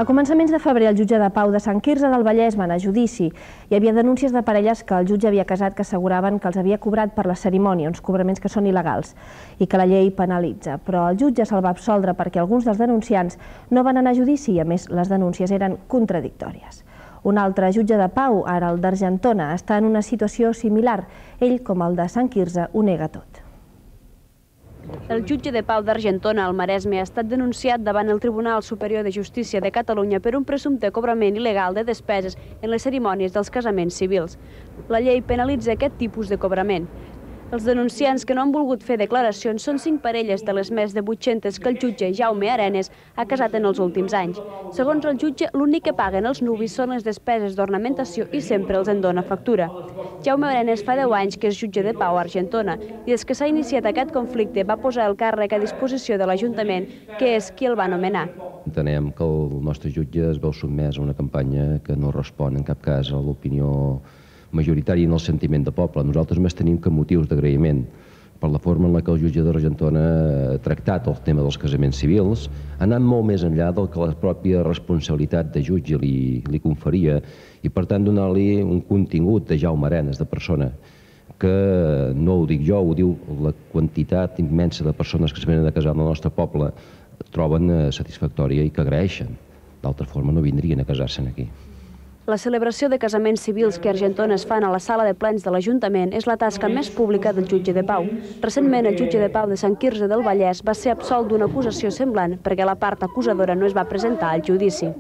A començaments de febrer, el jutge de Pau de Sant Quirze del Vallès va anar a judici. Hi havia denúncies de parelles que el jutge havia casat que asseguraven que els havia cobrat per la cerimònia, uns cobraments que són il·legals i que la llei penalitza. Però el jutge se'l va absoldre perquè alguns dels denunciants no van anar a judici i, a més, les denúncies eren contradictòries. Un altre jutge de Pau, ara el d'Argentona, està en una situació similar. Ell, com el de Sant Quirze, ho nega tot. El jutge de Pau d'Argentona, al Maresme, ha estat denunciat davant el Tribunal Superior de Justícia de Catalunya per un presumpte cobrament il·legal de despeses en les cerimònies dels casaments civils. La llei penalitza aquest tipus de cobrament. Els denunciants que no han volgut fer declaracions són 5 parelles de les més de 800 que el jutge Jaume Arenes ha casat en els últims anys. Segons el jutge, l'únic que paguen els nuvis són les despeses d'ornamentació i sempre els en dona factura. Jaume Arenes fa 10 anys que és jutge de Pau a Argentona i des que s'ha iniciat aquest conflicte va posar el càrrec a disposició de l'Ajuntament, que és qui el va nomenar. Entenem que el nostre jutge es veu sotmès a una campanya que no respon en cap cas a l'opinió majoritari en el sentiment de poble. Nosaltres més tenim que motius d'agraïment per la forma en què el jutge d'Argentona ha tractat el tema dels casaments civils, anant molt més enllà del que la pròpia responsabilitat de jutge li conferia i, per tant, donar-li un contingut de Jaume Arenes, de persona, que no ho dic jo, ho diu la quantitat immensa de persones que es venen a casar en el nostre poble, troben satisfactòria i que agraeixen. D'altra forma no vindrien a casar-se aquí. La celebració de casaments civils que a Argentona es fan a la sala de plens de l'Ajuntament és la tasca més pública del jutge de Pau. Recentment, el jutge de Pau de Sant Quirze del Vallès va ser absolt d'una acusació semblant perquè la part acusadora no es va presentar al judici.